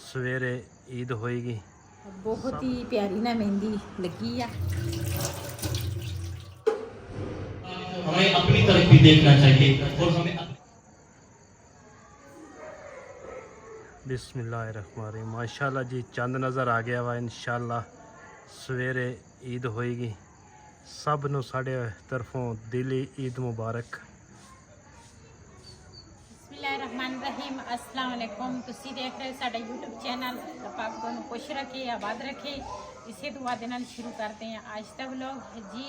सवेरे ईद होएगी। बहुत ही प्यारी ना मेहंदी लगी है। हमें अपनी तरफ भी देखना चाहिए और हमें बिस्मिल्लाहिर्रहमानिर्रहीम। माशाल्लाह जी चंद नज़र आ गया वा। इंशाल्लाह सवेरे ईद होएगी। सब नूं साडे तरफों दिली ईद मुबारक। बिस्मिल्लाहिर्रहमानिर्रहीम। अस्सलाम वालेकुम। तुसी देख रहे हो साडा यूट्यूब चैनल। पाक तुहानू खुश रखे, आबाद रखे। इसे दुआ दे नाल शुरू करते हैं आज का व्लॉग जी।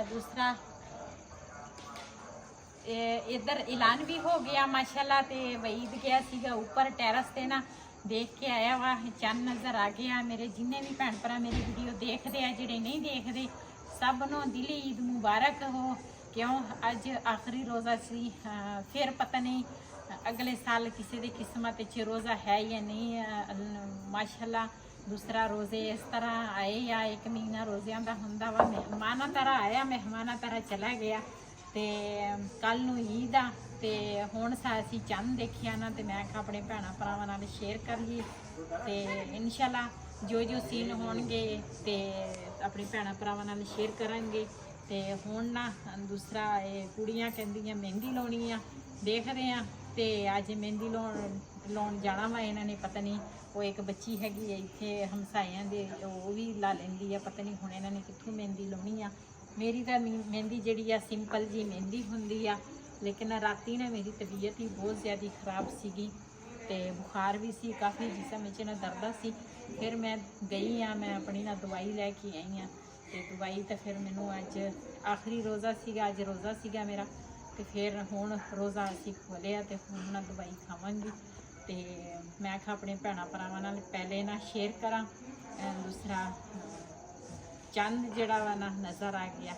दूसरा इधर ऐलान भी हो गया माशाल्लाह। ते वईद गया सीगा ऊपर टेरस ते ना, देख के आया वा, चंद नज़र आ गया। मेरे जिन्ने भी भैन भरा मेरी वीडियो देखते हैं, जेडे नहीं देखते, सब नूं दिली ईद मुबारक हो। क्यों अज आखिरी रोज़ा सी। फिर पता नहीं अगले साल किसी की किस्मत च रोज़ा है या नहीं। माशाल्लाह दूसरा रोज़े इस तरह आए या एक महीना रोज़ियां दा हुंदा वा। मेहमाना तरह आया, मेहमाना तरह चला गया। ते कल नूं ईद आ ते हुण असीं चंद देखिया ना, ते मैं अपने भैणां भरावां नाल शेयर कर लईए। ते इंशाल्लाह जो जो सीन होणगे ते अपने भैणां भरावां नाल शेयर करांगे। ते हुण ना दूसरा कुड़ियां कहंदियां मेहंदी लाउणी आ, देखदे आ। ते अज मेहंदी लाउण जाना वा इन्हां ने। पता नहीं वो एक बच्ची हैगी इत्थे हमसाइयां दे, वो भी ला लैंदी आ। पता नहीं हुण इन्हां ने कित्थों मेहंदी लाउणी आ। मेरी तो मेहंदी जी सिंपल जी मेहंदी होंदी आ, लेकिन राती ना मेरी तबीयत ही बहुत ज़्यादा ख़राब सीगी ते बुखार भी सी काफ़ी, जिसम च ना दर्द सी। फिर मैं गई हाँ, मैं अपनी ना दवाई लैके आई हाँ। तो दवाई तो फिर मैनू अज आखिरी रोज़ा सीगा, अज रोज़ा सीगा मेरा। तो फिर हुण रोज़ा असीं खोलिया ते हुण ना दवाई खावांगी। तो मैं आखा अपने भैणां भरावां नाल पहले ना शेयर करा। दूसरा चंद जड़ा वा ना नज़र आ गया।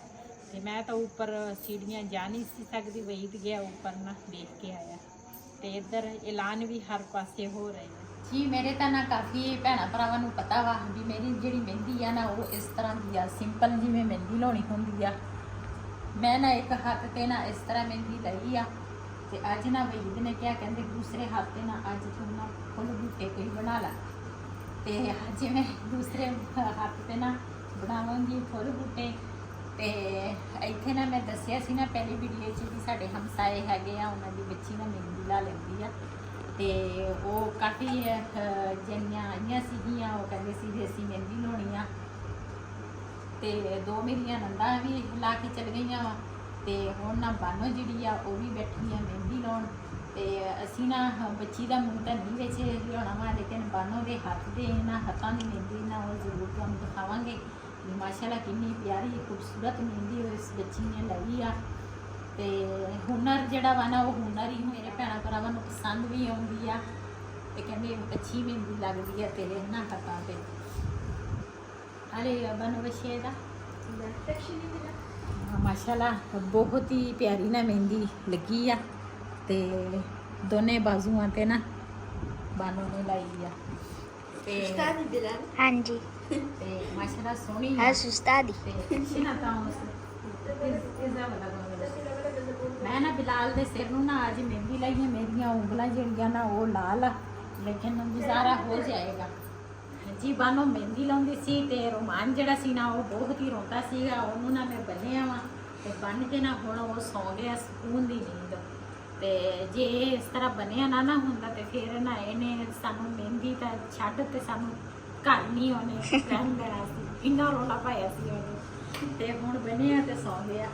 तो मैं तो ऊपर सीढ़ियाँ जा नहीं सी सकती, वईद गया ऊपर ना देख के आया। तो इधर ऐलान भी हर पासे हो रहे हैं जी। मेरे तो ना काफ़ी भैणां भरावां नूं पता वा भी मेरी जिहड़ी मेहंदी आ ना, वो इस तरह की आ, सिंपल जिवें मेहंदी लाउणी हुंदी आ। मैं ना एक हाथ ते ना इस तरह मेहंदी लाई आ। ते अज ना वईद ने क्या कहते दूसरे हाथ ते ना अज तू ना फुल बूटे कोई बना ला। ते अज मैं दूसरे हाथ ते ना बनावांगी फुल बूटे। ते इत्थे ना मैं दस्सिया सी ना पहली वीडियो च भी साडे हमसाए हैगे आ, उन्हां दी बच्ची ना मेहंदी ला लैंदी आ। ते वो काफ़ी जनियां आईयां सीगियां, वो कहंदे सी भी असीं मेहंदी लाउणी आ। ते दो मेरियां नंदां भी ला के चल गईयां वा। ते हुण ना बानो जिहड़ी आ वो भी बैठी आ मेहंदी लाउण। ते असीं ना बच्ची दा मूँह तां नहीं विच लियाउणा वा, लेकिन बानो दे हत्थ दे इन्हां हत्थां दी मेहंदी ना वो जरूर तुहानूं दिखावांगे भी माशाल्लाह किन्नी प्यारी खूबसूरत मेहंदी इस बच्ची ने लाई आ। ते हुनर जिहड़ा वा ना, वो हुनर ही मेरे भैणां भरावां नूं पसंद भी आउंदी आ। ते कहंदे अच्छी मेहंदी लगदी आ तेरे ना हत्थां ते। अरे बन बछे दा माशाल्लाह बहुत ही प्यारी ना मेहंदी लगी आ। ते दोने बाजुआं ते ना बानो ने लाई आ। ते हाँ जी। ते माशाल्लाह सोहनी हाँ उस्तादी। मैं ना बिलाल दे सिर नूं ना अज मेहंदी लाई है। मेरियां उंगलां जिहड़ियां ना वो लाल आ, लेकिन गुजारा हो जाएगा जी। बानो मेहंदी लाउंदी सी ते रोमान जिहड़ा सी ना वो बहुत ही रोंदा सीगा, ਉਹਨੂੰ ना मैं बन्निया वा ते बन के ना हुण वो सौ गया सुकून दी नींद। ते जे इस तरह बनिया ना ना हुंदा ते फिर ना इहने सानू मेहंदी तां छड्ड ते सानू घर नहीं ਉਹਨੇ ਰਹਿਣ ਦੇਣਾ ਸੀ। ਇੰਨਾ ਰੌਲਾ ਪਾਇਆ ਸੀ ਉਹਨੇ। ਤੇ ਹੁਣ ਬनिया ਤੇ ਸੌ ਗਿਆ।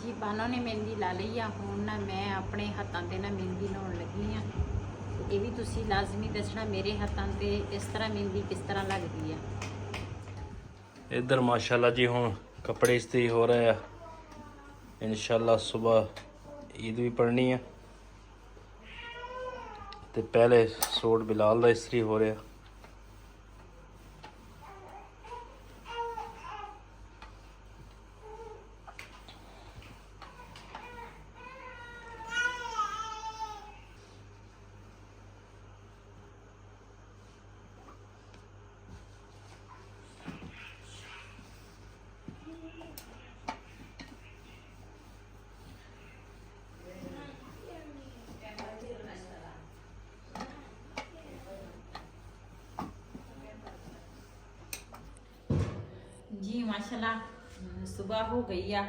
जी बानो ने मेहंदी ला ली आ। हुण ना मैं अपने हत्थां ते ना मेहंदी लाउण लगी आ। ये भी तुसी लाजमी दसना मेरे हत्थां ते इस तरह मेहंदी किस तरह लगदी है। इधर माशाल्लाह जी हुण कपड़े इस्त्री हो रहे हैं। इंशाल्लाह सुबह ईद भी पढ़नी है। तो पहले सूट बिलाल दा इस्त्री हो रहा। ਮਾਸ਼ਾਅੱਲਾ ਸਵੇਰ ਹੋ ਗਈ ਆ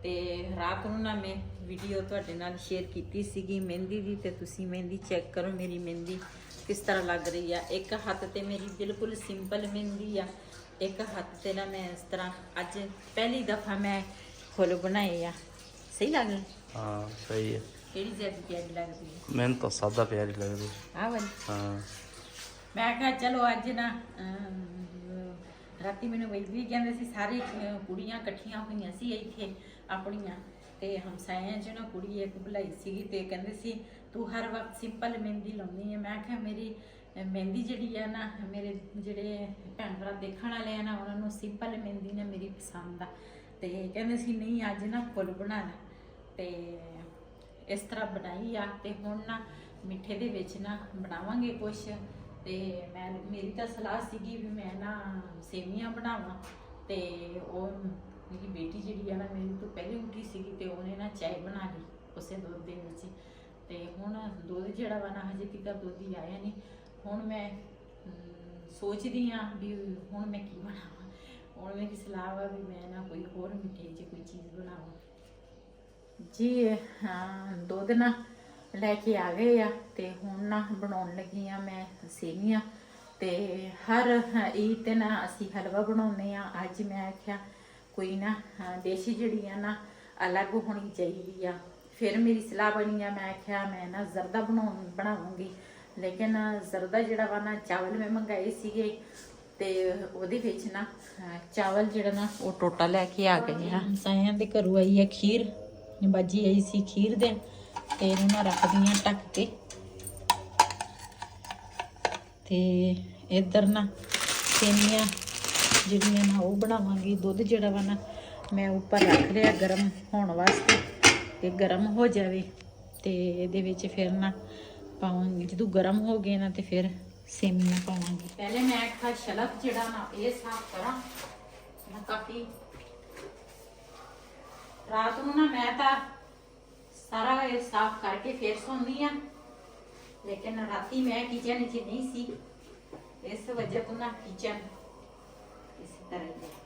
ਤੇ ਰਾਤ ਨੂੰ ਨਾ ਮੈਂ ਵੀਡੀਓ ਤੁਹਾਡੇ ਨਾਲ ਸ਼ੇਅਰ ਕੀਤੀ ਸੀਗੀ ਮਹਿੰਦੀ ਦੀ ਤੇ ਤੁਸੀਂ ਮਹਿੰਦੀ ਚੈੱਕ ਕਰੋ ਮੇਰੀ ਮਹਿੰਦੀ ਕਿਸ ਤਰ੍ਹਾਂ ਲੱਗ ਰਹੀ ਆ। ਇੱਕ ਹੱਥ ਤੇ ਮੇਰੀ ਬਿਲਕੁਲ ਸਿੰਪਲ ਮਹਿੰਦੀ ਆ, ਇੱਕ ਹੱਥ ਤੇ ਨਾ ਮੈਂ ਇਸ ਤਰ੍ਹਾਂ ਅੱਜ ਪਹਿਲੀ ਦਫਾ ਮੈਂ ਫੁੱਲ ਬਣਾਏ ਆ। ਸਹੀ ਲੱਗ ਰਿਹਾ? ਹਾਂ ਸਹੀ ਹੈ। ਕਿਹੜੀ ਜ਼ਿਆਦਾ ਪਿਆਰੀ ਲੱਗਦੀ ਹੈ? ਮੈਨੂੰ ਤਾਂ ਸਾਦਾ ਪਿਆਰੀ ਲੱਗਦੀ। ਆਹ ਵਾਲੀ। ਹਾਂ ਮੈਂ ਕਿਹਾ ਚਲੋ ਅੱਜ ਨਾ ਰਾਤੀ ਮੈਨੂੰ ਵੀ ਕਹਿੰਦੇ ਸੀ ਸਾਰੇ ਕੁੜੀਆਂ ਇਕੱਠੀਆਂ ਹੋਈਆਂ ਸੀ ਇੱਥੇ ਆਪਣੀਆਂ ਤੇ ਹਮਸਾਇਆਂ 'ਚ ਨਾ ਕੁੜੀ ਇੱਕ ਬੁਲਾਈ ਸੀਗੀ ਤੇ ਕਹਿੰਦੇ ਸੀ ਤੂੰ ਹਰ ਵਕਤ ਸਿੰਪਲ ਮਹਿੰਦੀ ਲਾਉਂਦੀ ਹੈ। ਮੈਂ ਕਿਹਾ ਮੇਰੀ ਮਹਿੰਦੀ ਜਿਹੜੀ ਆ ਨਾ ਮੇਰੇ ਜਿਹੜੇ ਭੈਣ ਭਰਾ ਦੇਖਣ ਵਾਲੇ ਆ ਨਾ ਉਹਨਾਂ ਨੂੰ ਸਿੰਪਲ ਮਹਿੰਦੀ ਨਾ ਮੇਰੀ ਪਸੰਦ ਆ ਤੇ ਕਹਿੰਦੇ ਸੀ ਨਹੀਂ ਅੱਜ ਨਾ ਫੁੱਲ ਬਣਾ ਲੈ ਤੇ ਇਸ ਤਰ੍ਹਾਂ ਬਣਾਈ ਆ। ਤੇ ਹੁਣ ਨਾ ਮਿੱਠੇ ਦੇ ਵਿੱਚ ਨਾ ਬਣਾਵਾਂਗੇ ਕੁਛ ਤੇ ਮੇਰੀ ਤਾਂ ਸਲਾਹ ਸੀਗੀ ਵੀ ਮੈਂ ਨਾ ਸੇਵੀਆਂ ਬਣਾਵਾਂ ਤੇ ਉਹ ਮੇਰੀ ਬੇਟੀ ਜਿਹੜੀ ਆ ਨਾ ਮੇਰੀ ਤੋਂ ਪਹਿਲੇ ਉੱਠੀ ਸੀਗੀ ਤੇ ਉਹਨੇ ਨਾ ਚਾਹ ਬਣਾ ਲਈ ਉਸੇ ਦੁੱਧ ਦੇ ਵਿੱਚ ਤੇ ਹੁਣ ਦੁੱਧ ਜਿਹੜਾ ਵਾ ਨਾ ਹਜੇ ਤੱਕ ਦੁੱਧ ਹੀ ਆਇਆ ਨਹੀਂ। ਹੁਣ ਮੈਂ ਸੋਚਦੀ ਆ ਵੀ ਹੁਣ ਮੈਂ ਕੀ ਬਣਾਵਾਂ। ਹੁਣ ਮੇਰੀ ਸਲਾਹ ਵਾ ਵੀ ਮੈਂ ਨਾ ਕੋਈ ਹੋਰ ਮਿੱਠੇ 'ਚ ਕੋਈ ਚੀਜ਼ ਬਣਾਵਾਂ ਜੀ। ਹਾਂ ਦੁੱਧ ਨਾ ਲੈ ਕੇ ਆ ਗਏ ਆ ਤੇ ਹੁਣ ਨਾ ਬਣਾਉਣ ਲੱਗੀ ਆ ਮੈਂ ਸੇਵੀਆਂ ਤੇ ਹਰ ਈਦ ਤੇ ਨਾ ਅਸੀਂ ਹਲਵਾ ਬਣਾਉਂਦੇ ਆ। ਅੱਜ ਮੈਂ ਆਖਿਆ ਕੋਈ ਨਾ ਡਿਸ਼ ਜਿਹੜੀ ਆ ਨਾ ਅਲੱਗ ਹੋਣੀ ਚਾਹੀਦੀ ਆ। ਫਿਰ ਮੇਰੀ ਸਲਾਹ ਬਣੀ ਆ ਮੈਂ ਆਖਿਆ ਮੈਂ ਨਾ ਜ਼ਰਦਾ ਬਣਾਵਾਂਗੀ ਲੇਕਿਨ ਜ਼ਰਦਾ ਜਿਹੜਾ ਵਾ ਨਾ ਚਾਵਲ ਮੈਂ ਮੰਗਾਏ ਸੀਗੇ ਤੇ ਉਹਦੇ ਵਿੱਚ ਨਾ ਚਾਵਲ ਜਿਹੜਾ ਨਾ ਉਹ ਟੋਟਾ ਲੈ ਕੇ ਆ ਗਏ ਆ। ਸਾਇਆਂ ਦੇ ਘਰੋਂ ਆਈ ਹੈ ਖੀਰ ਬਾਜੀ ਆਈ ਸੀ ਖੀਰ ਦੇ ਤੇ ਇਹਨੂੰ ਨਾ ਰੱਖਦੀ ਆ ਢੱਕ ਕੇ ਤੇ ਇੱਧਰ ਨਾ ਸੇਵੀਆਂ ਜਿਹੜੀਆਂ ਨਾ ਉਹ ਬਣਾਵਾਂਗੀ। ਦੁੱਧ ਜਿਹੜਾ ਵਾ ਨਾ ਮੈਂ ਉੱਪਰ ਰੱਖ ਲਿਆ ਗਰਮ ਹੋਣ ਵਾਸਤੇ ਤੇ ਗਰਮ ਹੋ ਜਾਵੇ ਤੇ ਇਹਦੇ ਵਿੱਚ ਫਿਰ ਨਾ ਪਾਵਾਂਗੀ। ਜਦੋਂ ਗਰਮ ਹੋ ਗਏ ਨਾ ਤੇ ਫਿਰ ਸੇਵੀਆਂ ਪਾਵਾਂਗੀ। ਪਹਿਲੇ ਮੈਂ ਆਖਿਆ ਸ਼ਲਕ ਜਿਹੜਾ ਨਾ ਇਹ ਸਾਫ਼ ਕਰਾਂ ਮੈਂ ਕਾਫੀ ਰਾਤ ਨੂੰ ਨਾ ਮੈਂ ਤਾਂ ਸਾਰਾ ਇਹ ਸਾਫ਼ ਕਰਕੇ ਫਿਰ ਸੌਂਦੀ ਆ ਲੇਕਿਨ ਰਾਤੀ ਮੈਂ ਕਿਚਨ 'ਚ ਨਹੀਂ ਸੀ ਇਸ ਵਜ੍ਹਾ ਤੋਂ ਨਾ ਕਿਚਨ ਇਸੇ ਤਰ੍ਹਾਂ ਹੀ ਹੈ।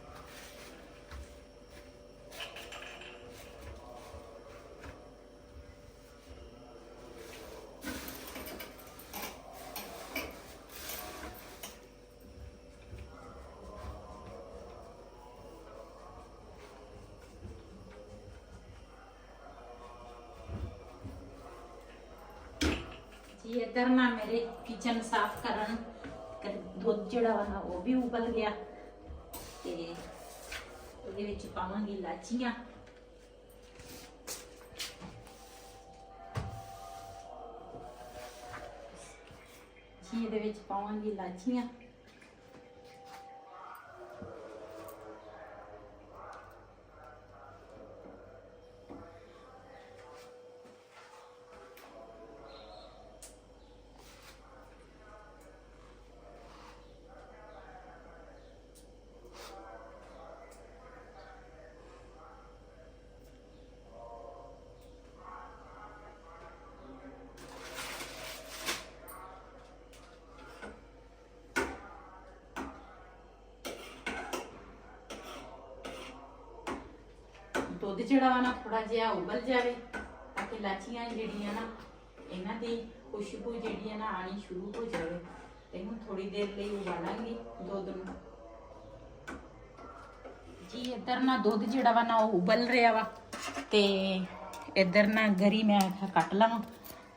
ਜੀ ਇੱਧਰ ਨਾ ਮੇਰੇ ਕਿਚਨ ਸਾਫ਼ ਕਰਨ ਦੁੱਧ ਜਿਹੜਾ ਵਾ ਨਾ ਉਹ ਵੀ ਉਬਲ ਗਿਆ ਤੇ ਉਹਦੇ ਵਿੱਚ ਪਾਵਾਂਗੀ ਇਲਾਚੀਆਂ ਜੀ ਇਹਦੇ ਵਿੱਚ ਪਾਵਾਂਗੀ ਇਲਾਚੀਆਂ ਦੁੱਧ ਜਿਹੜਾ ਵਾ ਨਾ ਥੋੜਾ ਜਿਹਾ ਉਬਲ ਜਾਵੇ ਤਾਂ ਕਿ ਇਲਾਚੀਆਂ ਜਿਹੜੀਆਂ ਨਾ ਇਹਨਾਂ ਦੀ ਖੁਸ਼ਬੂ ਜਿਹੜੀ ਹੈ ਨਾ ਆਣੀ ਸ਼ੁਰੂ ਹੋ ਜਾਵੇ ਤੇ ਹੁਣ ਥੋੜੀ ਦੇਰ ਲਈ ਉਬਾਲਾਂਗੀ ਦੁੱਧ ਨੂੰ ਜੀ। ਇੱਧਰ ਨਾ ਦੁੱਧ ਜਿਹੜਾ ਵਾ ਨਾ ਉਹ ਉਬਲ ਰਿਹਾ ਵਾ ਤੇ ਇੱਧਰ ਨਾ ਗਰੀ ਮੈਂ ਕੱਟ ਲਵਾਂ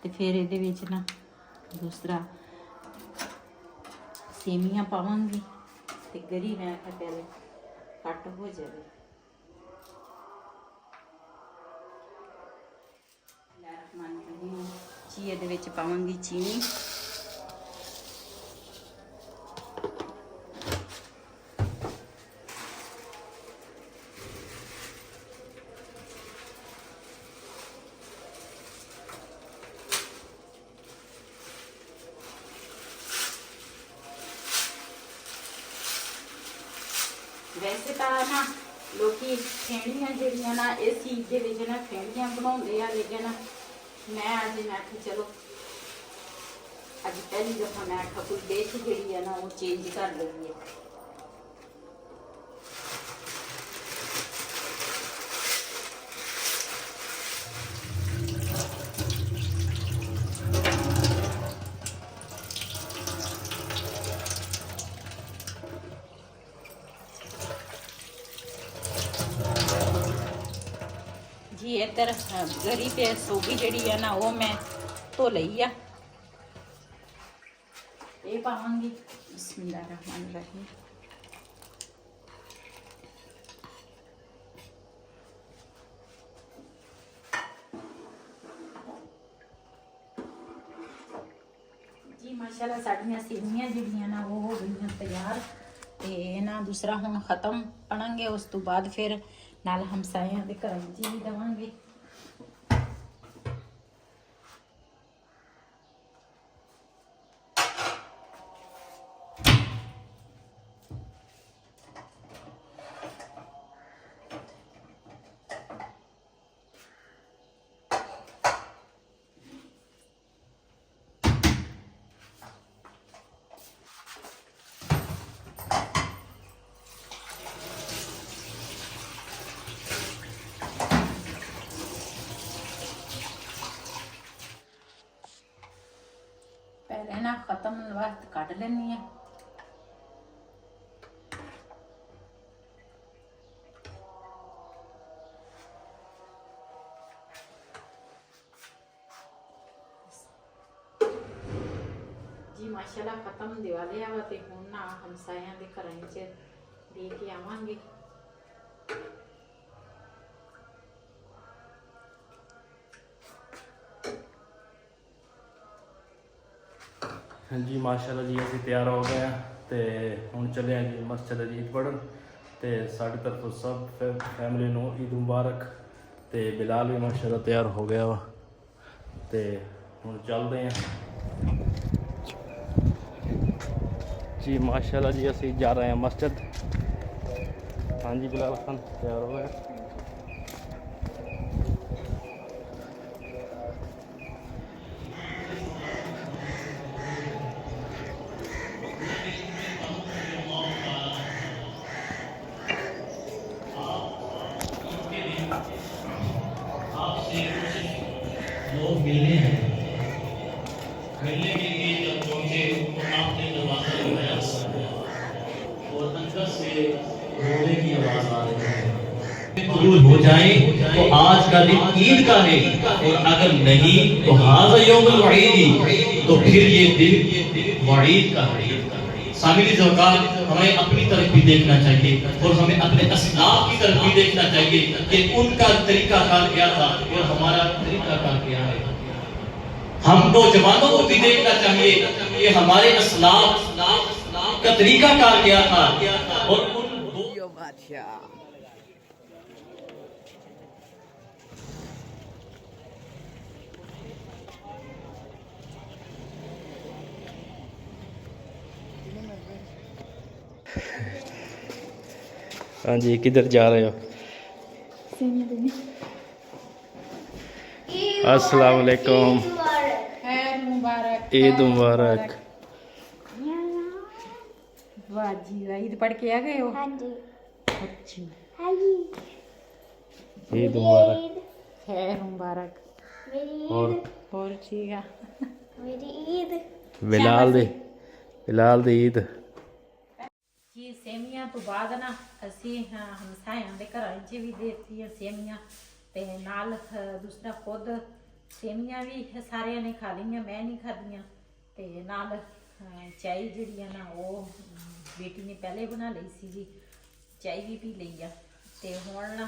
ਤੇ ਫਿਰ ਇਹਦੇ ਵਿੱਚ ਨਾ ਦੂਸਰਾ ਸੇਵੀਆਂ ਪਾਵਾਂਗੀ ਤੇ ਗਰੀ ਮੈਂ ਪਹਿਲੇ ਕੱਟ ਹੋ ਜਾਵੇ। ਜੀ ਇਹਦੇ ਵਿੱਚ ਪਾਵਾਂਗੀ ਚੀਨੀ ਵੈਸੇ ਤਾਂ ਨਾ ਲੋਕੀ ਫੇਣੀਆਂ ਜਿਹੜੀਆਂ ਨਾ ਇਸ ਚੀਜ਼ ਦੇ ਵਿੱਚ ਨਾ ਫੇਣੀਆਂ ਬਣਾਉਂਦੇ ਆ ਲੇਕਿਨ ਮੈਂ ਅੱਜ ਮੈਂ ਕਿਹਾ ਚਲੋ ਅੱਜ ਪਹਿਲੀ ਦਫਾ ਮੈਂ ਆਖਿਆ ਕੋਈ ਡਿਸ਼ ਜਿਹੜੀ ਆ ਨਾ ਉਹ ਚੇਂਜ ਕਰ ਲਈਏ। ਜੀ ਇੱਧਰ ਗਰੀ ਤੇ ਸੋਗੀ ਜਿਹੜੀ ਆ ਨਾ ਉਹ ਮੈਂ ਧੋ ਲਈ ਆ। ਇਹ ਪਾਵਾਂਗੀ ਬਿਸਮਿਲ੍ਲਾਹਿਰਰਹਿਮਾਨਿਰਰਹੀਮ। ਜੀ ਮਾਸ਼ਾਅੱਲਾ ਸਾਡੀਆਂ ਸੇਵੀਆਂ ਜਿਹੜੀਆਂ ਨਾ ਉਹ ਹੋ ਗਈਆਂ ਤਿਆਰ ਤੇ ਨਾ ਦੂਸਰਾ ਹੁਣ ਖਤਮ ਪਣਾਂਗੇ। ਉਸ ਤੋਂ ਬਾਅਦ ਫਿਰ ਨਾਲ ਹਮਸਾਇਆਂ ਦੇ ਘਰਾਂ 'ਚ ਵੀ ਦੇਵਾਂਗੇ। पहले ना खत्म वक्त कट लेनी है। जी माशाल्लाह खत्म दिवाली आवा ते हुण ना हमसायां दे घरां च दे के आवांगे। हाँ जी माशाल्लाह जी असीं तैयार हो गए हैं ते हुण चले हैं जी मस्जिद ईद पढ़न ते साडी तरफों सब फैमिली नूं ईद मुबारक। ते बिलाल भी माशाल्लाह तैयार हो गया वा ते हुण चलदे हैं जी। माशाल्लाह जी असीं जा रहे हैं मस्जिद। हाँ जी बिलाल खान तैयार हो गए। लोग मिलने हैं, मिलने के लिए जब पहुंचे तो आपने दरवाजा लगाया और अंदर से रोने की आवाज आ रही है। दूर हो जाए तो आज का दिन ईद का है और अगर नहीं तो हाज़ा यौमुल वईद, तो फिर ये दिन वईद का है। सामिल ज़ौक़ात हमें अपनी तरफ भी देखना चाहिए और हमें अपने अस्लाफ की तरफ भी देखना चाहिए कि उनका तरीका कार क्या था और हमारा तरीका कार क्या है। हम नौजवानों को भी देखना चाहिए कि हमारे अस्लाफ का तरीका कार क्या था और उन दो हाँ जी किधर जा रहे हो? अस्सलाम वालेकुम। खैर मुबारक, ईद मुबारक। वाह जी वाह, ईद पढ़ के आ गए हो? हाँ जी। अच्छी। हाँ जी। ईद मुबारक। खैर मुबारक। मेरी और और ठीक है। मेरी ईद। बिलाल दी ईद। ਜੀ ਸੇਮੀਆਂ ਤੋਂ ਬਾਅਦ ਨਾ ਅਸੀਂ ਹਮਸਾਇਆਂ ਦੇ ਘਰਾਂ 'ਚ ਵੀ ਦੇਤੀਆਂ ਸੇਮੀਆਂ ਤੇ ਨਾਲ ਦੂਸਰਾ ਖੁਦ ਸੇਮੀਆਂ ਵੀ ਸਾਰਿਆਂ ਨੇ ਖਾ ਲਈਆਂ, ਮੈਂ ਨਹੀਂ ਖਾਧੀਆਂ। ਤੇ ਨਾਲ ਚਾਈ ਜਿਹੜੀ ਆ ਨਾ ਉਹ ਬੇਟੀ ਨੇ ਪਹਿਲੇ ਬਣਾ ਲਈ ਸੀਗੀ, ਚਾਈ ਵੀ ਪੀ ਲਈ ਆ। ਤੇ ਹੁਣ ਨਾ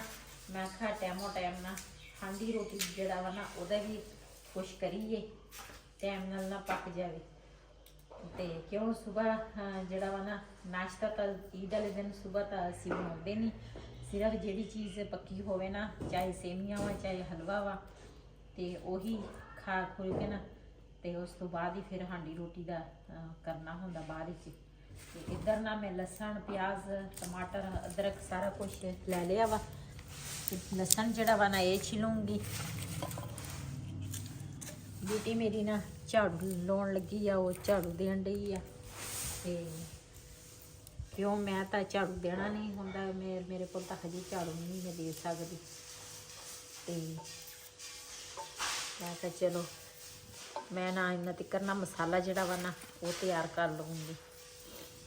ਮੈਂ ਕਿਹਾ ਟਾਈਮੋ ਟਾਈਮ ਨਾ ਹਾਂਡੀ ਰੋਟੀ ਜਿਹੜਾ ਵਾ ਨਾ ਉਹਦਾ ਵੀ ਕੁਛ ਕਰੀਏ, ਟਾਈਮ ਨਾਲ ਨਾ ਪੱਕ ਜਾਵੇ। ਤੇ ਕਿਉਂ ਸਵੇਰ ਜਿਹੜਾ ਵਾ ਨਾ ਨਾਸ਼ਤਾ ਤਾਂ ਈਦ ਵਾਲੇ ਦਿਨ ਸਵੇਰ ਤਾਂ ਅਸੀਂ ਬਣਾਉਂਦੇ ਨਹੀਂ, ਸਿਰਫ ਜਿਹੜੀ ਚੀਜ਼ ਪੱਕੀ ਹੋਵੇ ਨਾ, ਚਾਹੇ ਸੇਮੀਆਂ ਵਾ ਚਾਹੇ ਹਲਵਾ ਵਾ, ਤੇ ਉਹੀ ਖਾ ਖੁਲ ਕੇ ਨਾ ਤੇ ਉਸ ਤੋਂ ਬਾਅਦ ਹੀ ਫਿਰ ਹਾਂਡੀ ਰੋਟੀ ਦਾ ਕਰਨਾ ਹੁੰਦਾ ਬਾਅਦ ਵਿੱਚ। ਤੇ ਇੱਧਰ ਨਾ ਮੈਂ ਲਸਣ, ਪਿਆਜ਼, ਟਮਾਟਰ, ਅਦਰਕ ਸਾਰਾ ਕੁਛ ਲੈ ਲਿਆ ਵਾ। ਤੇ ਲਸਣ ਜਿਹੜਾ ਵਾ ਨਾ ਇਹ ਛਿਲੂੰਗੀ। बेटी मेरी ना झाड़ू लाउन लगी आ, वो झाड़ू देन डई आ। ते क्यों मैं तो झाड़ू देना नहीं होंदा, मेरे को तो हजे झाड़ू नहीं मैं दे सकती। ते मैं तो चलो मैं ना इन्ना तिकर ना मसाला जिहड़ा वा ना वो तैयार कर लूँगी।